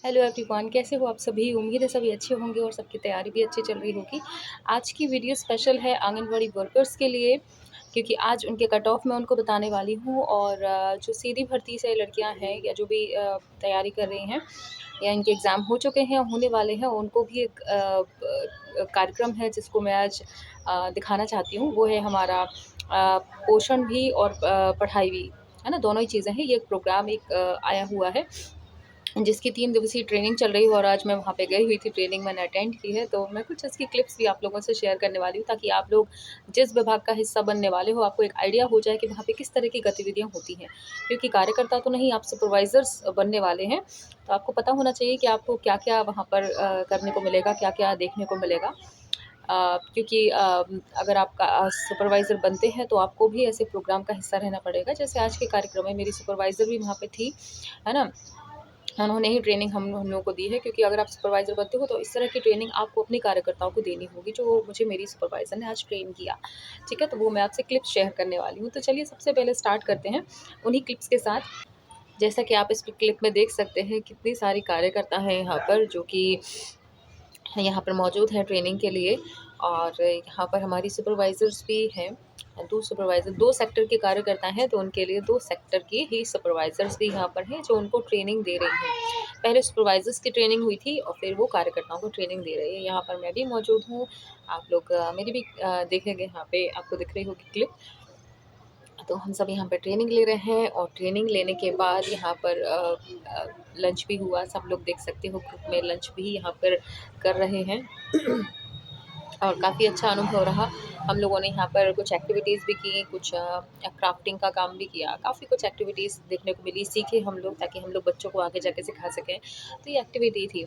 Hello everyone, कैसे हो आप सभी। उम्मीद है सभी अच्छे होंगे और सबकी तैयारी भी अच्छी चल रही होगी। आज की वीडियो स्पेशल है आंगनवाड़ी वर्कर्स के लिए, क्योंकि आज उनके कट ऑफ मैं उनको बताने वाली हूँ। और जो सीधी भर्ती से लड़कियां हैं या जो भी तैयारी कर रही हैं या इनके एग्ज़ाम हो चुके हैं, होने वाले हैं, उनको भी एक कार्यक्रम है जिसको मैं आज दिखाना चाहती हूँ। वो है हमारा पोषण भी और पढ़ाई भी, है ना, दोनों ही चीज़ें हैं। ये एक प्रोग्राम एक आया हुआ है जिसकी 3 दिवसीय ट्रेनिंग चल रही है और आज मैं वहाँ पे गई हुई थी, ट्रेनिंग मैंने अटेंड की है। तो मैं कुछ इसकी क्लिप्स भी आप लोगों से शेयर करने वाली हूँ, ताकि आप लोग जिस विभाग का हिस्सा बनने वाले हो, आपको एक आइडिया हो जाए कि वहाँ पे किस तरह की गतिविधियाँ होती हैं। क्योंकि कार्यकर्ता तो नहीं, आप सुपरवाइज़र्स बनने वाले हैं, तो आपको पता होना चाहिए कि आपको क्या-क्या वहाँ पर करने को मिलेगा, क्या-क्या देखने को मिलेगा। क्योंकि अगर आप सुपरवाइज़र बनते हैं, तो आपको भी ऐसे प्रोग्राम का हिस्सा रहना पड़ेगा। जैसे आज के कार्यक्रम में मेरी सुपरवाइज़र भी वहाँ पे थी, है ना? उन्होंने ही ट्रेनिंग हम लोगों को दी है, क्योंकि अगर आप सुपरवाइज़र बनते हो तो इस तरह की ट्रेनिंग आपको अपने कार्यकर्ताओं को देनी होगी, जो मुझे मेरी सुपरवाइज़र ने आज ट्रेन किया। ठीक है, तो वो मैं आपसे क्लिप्स शेयर करने वाली हूँ। तो चलिए सबसे पहले स्टार्ट करते हैं उन्हीं क्लिप्स के साथ। जैसा कि आप इस क्लिप में देख सकते हैं, कितनी सारी कार्यकर्ता हैं यहाँ पर, जो कि यहाँ पर मौजूद हैं ट्रेनिंग के लिए। और यहाँ पर हमारी सुपरवाइज़र्स भी हैं, 2 सुपरवाइज़र, 2 सेक्टर के कार्यकर्ता हैं, तो उनके लिए 2 सेक्टर की ही सुपरवाइज़र्स भी यहाँ पर हैं, जो उनको ट्रेनिंग दे रही हैं। पहले सुपरवाइज़र्स की ट्रेनिंग हुई थी और फिर वो कार्यकर्ताओं को ट्रेनिंग दे रही है। यहाँ पर मैं भी मौजूद हूँ। आप लोग मेरी भी देखेंगे, यहाँ पे आपको दिख रही होगी क्लिप। तो हम सब यहाँ पे ट्रेनिंग ले रहे हैं और ट्रेनिंग लेने के बाद यहाँ पर लंच भी हुआ। सब लोग देख सकते हो, ग्रुप में लंच भी यहाँ पर कर रहे हैं। और काफ़ी अच्छा अनुभव रहा। हम लोगों ने यहाँ पर कुछ एक्टिविटीज़ भी की, कुछ क्राफ्टिंग का काम भी किया, काफ़ी कुछ एक्टिविटीज़ देखने को मिली, सीखे हम लोग, ताकि हम लोग बच्चों को आगे जाके सिखा सकें। तो ये एक्टिविटी थी।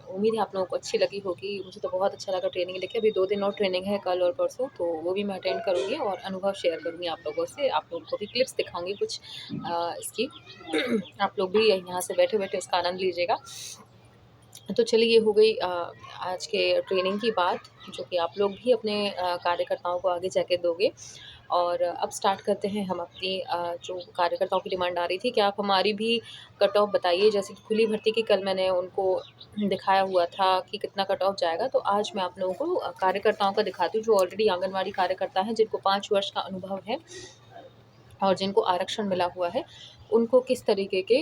उम्मीद है आप लोगों को अच्छी लगी होगी। मुझे तो बहुत अच्छा लगा ट्रेनिंग लेके। अभी 2 दिन और ट्रेनिंग है, कल और परसों, तो वो भी मैं अटेंड करूँगी और अनुभव शेयर करूँगी आप लोगों से। आप लोगों को भी क्लिप्स दिखाऊँगी कुछ इसकी। आप लोग भी यहाँ से बैठे-बैठे उसका आनंद लीजिएगा। तो चलिए, ये हो गई आज के ट्रेनिंग की बात, जो कि आप लोग भी अपने कार्यकर्ताओं को आगे जाके दोगे। और अब स्टार्ट करते हैं हम अपनी जो कार्यकर्ताओं की डिमांड आ रही थी कि आप हमारी भी कट ऑफ बताइए। जैसे कि खुली भर्ती की कल मैंने उनको दिखाया हुआ था कि कितना कट ऑफ जाएगा, तो आज मैं आप लोगों को कार्यकर्ताओं का दिखाती हूँ, जो ऑलरेडी आंगनवाड़ी कार्यकर्ता हैं, जिनको 5 वर्ष का अनुभव है और जिनको आरक्षण मिला हुआ है, उनको किस तरीके के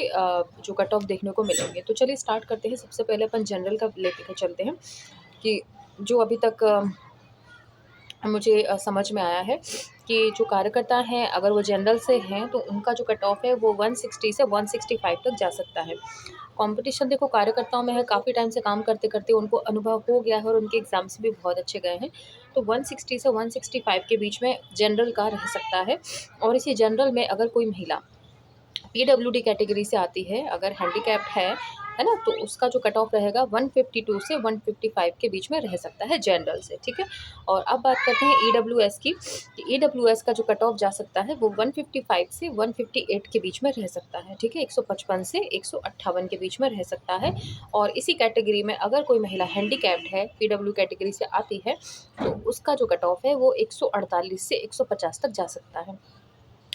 जो कट ऑफ देखने को मिलेंगे। तो चलिए स्टार्ट करते हैं। सबसे पहले अपन जनरल का लेके के चलते हैं, कि जो अभी तक मुझे समझ में आया है कि जो कार्यकर्ता हैं, अगर वो जनरल से हैं, तो उनका जो कट ऑफ है वो 160 से 165 तक जा सकता है। कंपटीशन देखो कार्यकर्ताओं में है, काफ़ी टाइम से काम करते-करते उनको अनुभव हो गया है और उनके एग्ज़ाम्स भी बहुत अच्छे गए हैं। तो 160 से 165 के बीच में जनरल का रह सकता है। और इसी जनरल में अगर कोई महिला पीडब्ल्यूडी कैटेगरी से आती है, अगर हैंडीकैप्ड है ना, तो उसका जो कट ऑफ रहेगा 152 से 155 के बीच में रह सकता है जनरल से, ठीक है। और अब बात करते हैं ईडब्ल्यूएस की। कि ईडब्ल्यूएस का जो कट ऑफ जा सकता है वो 155 से 158 के बीच में रह सकता है, ठीक है। 155 से 158 के बीच में रह सकता है। और इसी कैटेगरी में अगर कोई महिला हैंडीकैप्ड है, पीडब्ल्यू कैटेगरी से आती है, तो उसका जो कट ऑफ है वो 148 से 150 तक जा सकता है।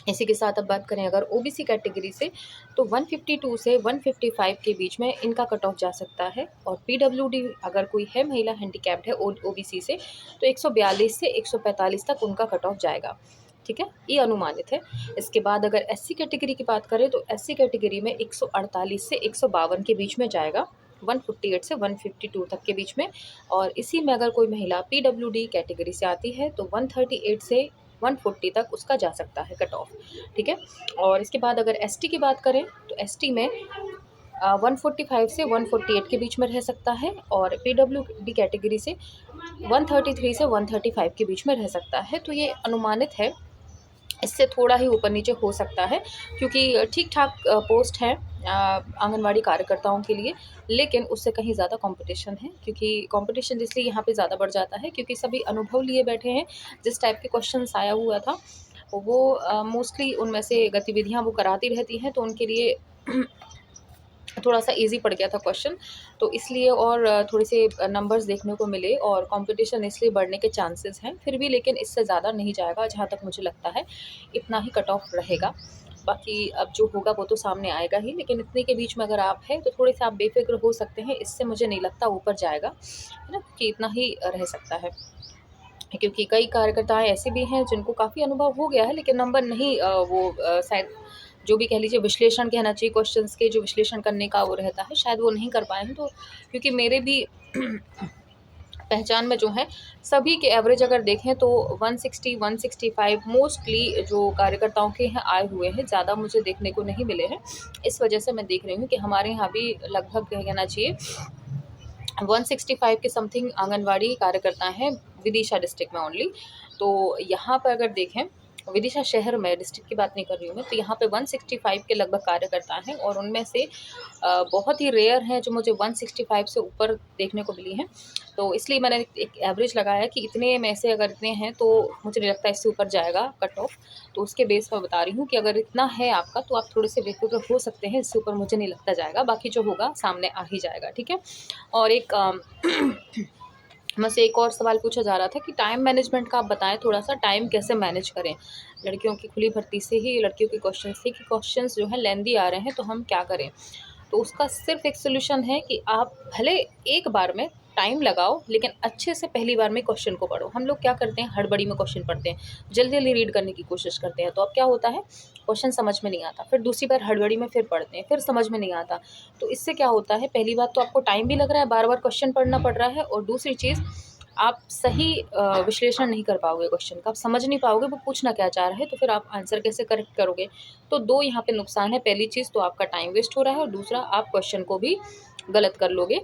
इसी के साथ अब बात करें अगर ओबीसी कैटेगरी से, तो 152 से 155 के बीच में इनका कट ऑफ जा सकता है। और पीडब्ल्यूडी अगर कोई है, महिला हैंडीकैप्ड है ओबीसी से, तो 142 से 145 तक उनका कट ऑफ जाएगा, ठीक है। ये अनुमानित है। इसके बाद अगर एससी कैटेगरी की बात करें, तो एससी कैटेगरी में 148 से 152 के बीच में जाएगा, 148 से 152 तक के बीच में। और इसी में अगर कोई महिला पीडब्ल्यूडी कैटेगरी से आती है, तो 138 से 140 तक उसका जा सकता है कट ऑफ, ठीक है। और इसके बाद अगर एसटी की बात करें, तो एसटी में 145 से 148 के बीच में रह सकता है। और पीडब्ल्यूडी कैटेगरी से 133 से 135 के बीच में रह सकता है। तो ये अनुमानित है, इससे थोड़ा ही ऊपर नीचे हो सकता है, क्योंकि ठीक-ठाक पोस्ट है आंगनवाड़ी कार्यकर्ताओं के लिए, लेकिन उससे कहीं ज़्यादा कॉम्पिटिशन है। क्योंकि कॉम्पिटिशन इसलिए यहाँ पे ज़्यादा बढ़ जाता है, क्योंकि सभी अनुभव लिए बैठे हैं। जिस टाइप के क्वेश्चंस आया हुआ था, वो मोस्टली उनमें से गतिविधियाँ वो कराती रहती हैं, तो उनके लिए थोड़ा-सा ईज़ी पड़ गया था क्वेश्चन। तो इसलिए और थोड़े से नंबर्स देखने को मिले और कॉम्पिटिशन इसलिए बढ़ने के चांसेस हैं। फिर भी लेकिन इससे ज़्यादा नहीं जाएगा, जहाँ तक मुझे लगता है, इतना ही कट ऑफ रहेगा। बाकी अब जो होगा वो तो सामने आएगा ही, लेकिन इतने के बीच में अगर आप हैं तो थोड़े से आप बेफिक्र हो सकते हैं। इससे मुझे नहीं लगता ऊपर जाएगा, है ना, कि इतना ही रह सकता है। क्योंकि कई कार्यकर्ता ऐसे भी हैं जिनको काफ़ी अनुभव हो गया है, लेकिन नंबर नहीं शायद जो भी कह लीजिए विश्लेषण कहना चाहिए, क्वेश्चंस के जो विश्लेषण करने का वो रहता है, शायद वो नहीं कर पाए हैं। तो क्योंकि मेरे भी पहचान में जो है सभी के एवरेज अगर देखें तो 160 165 मोस्टली जो कार्यकर्ताओं के हैं आए हुए हैं, ज़्यादा मुझे देखने को नहीं मिले हैं। इस वजह से मैं देख रही हूँ कि हमारे यहाँ भी लगभग कहना चाहिए 165 के समथिंग आंगनवाड़ी कार्यकर्ता हैं विदिशा डिस्ट्रिक्ट में ओनली। तो यहाँ पर अगर देखें विदिशा शहर में, डिस्ट्रिक्ट की बात नहीं कर रही हूँ मैं, तो यहाँ पे 165 के लगभग कार्यकर्ता हैं और उनमें से बहुत ही रेयर हैं जो मुझे 165 से ऊपर देखने को मिली हैं। तो इसलिए मैंने एक एवरेज लगाया कि इतने में से अगर इतने हैं तो मुझे नहीं लगता इससे ऊपर जाएगा कट ऑफ। तो उसके बेस पर बता रही हूँ कि अगर इतना है आपका तो आप थोड़े से बेफिक्र हो सकते हैं, इससे ऊपर मुझे नहीं लगता जाएगा, बाकी जो होगा सामने आ ही जाएगा, ठीक है। और एक मुझसे एक और सवाल पूछा जा रहा था कि टाइम मैनेजमेंट का आप बताएं, थोड़ा सा टाइम कैसे मैनेज करें। लड़कियों की खुली भर्ती से ही लड़कियों के क्वेश्चंस थे कि क्वेश्चंस जो है लेंदी आ रहे हैं तो हम क्या करें। तो उसका सिर्फ एक सोल्यूशन है कि आप भले एक बार में टाइम लगाओ, लेकिन अच्छे से पहली बार में क्वेश्चन को पढ़ो। हम लोग क्या करते हैं, हड़बड़ी में क्वेश्चन पढ़ते हैं, जल्दी जल्दी रीड करने की कोशिश करते हैं, तो अब क्या होता है क्वेश्चन समझ में नहीं आता, फिर दूसरी बार हड़बड़ी में फिर पढ़ते हैं, फिर समझ में नहीं आता। तो इससे क्या होता है, पहली बात तो आपको टाइम भी लग रहा है, बार बार क्वेश्चन पढ़ना पड़ रहा है, और दूसरी चीज़ आप सही विश्लेषण नहीं कर पाओगे क्वेश्चन का, आप समझ नहीं पाओगे वो पूछना क्या चाह रहा है, तो फिर आप आंसर कैसे करेक्ट करोगे। तो दो यहाँ पे नुकसान है, पहली चीज़ तो आपका टाइम वेस्ट हो रहा है, और दूसरा आप क्वेश्चन को भी गलत कर लोगे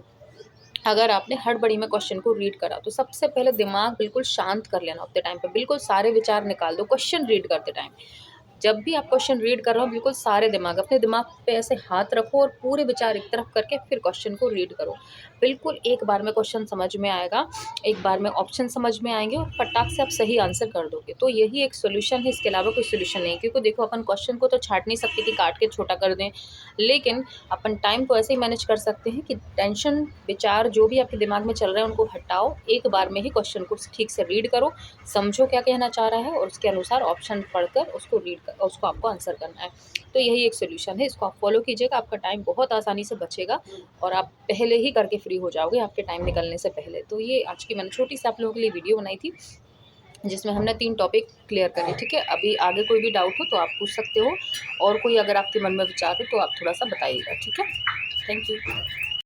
अगर आपने हड़बड़ी में क्वेश्चन को रीड करा। तो सबसे पहले दिमाग बिल्कुल शांत कर लेना उतने टाइम पे, बिल्कुल सारे विचार निकाल दो क्वेश्चन रीड करते टाइम। जब भी आप क्वेश्चन रीड कर रहे हो बिल्कुल सारे दिमाग, अपने दिमाग पे ऐसे हाथ रखो और पूरे विचार एक तरफ करके फिर क्वेश्चन को रीड करो। बिल्कुल एक बार में क्वेश्चन समझ में आएगा, एक बार में ऑप्शन समझ में आएंगे और फटाक से आप सही आंसर कर दोगे। तो यही एक सोल्यूशन है, इसके अलावा कोई सोल्यूशन नहीं है। क्योंकि देखो अपन क्वेश्चन को तो छाट नहीं सकते कि काट के छोटा कर दें, लेकिन अपन टाइम को ऐसे ही मैनेज कर सकते हैं कि टेंशन विचार जो भी आपके दिमाग में चल रहे हैं उनको हटाओ, एक बार में ही क्वेश्चन को ठीक से रीड करो, समझो क्या कहना चाह रहा है, और उसके अनुसार ऑप्शन पढ़कर उसको रीड कर उसको आपको आंसर करना है। तो यही एक सोल्यूशन है, इसको आप फॉलो कीजिएगा, आपका टाइम बहुत आसानी से बचेगा और आप पहले ही करके फ्री हो जाओगे आपके टाइम निकलने से पहले। तो ये आज की मैंने छोटी सी आप लोगों के लिए वीडियो बनाई थी जिसमें हमने 3 टॉपिक क्लियर करे, ठीक है। अभी आगे कोई भी डाउट हो तो आप पूछ सकते हो, और कोई अगर आपके मन में विचार हो तो आप थोड़ा सा बताइएगा, ठीक है। Thank you.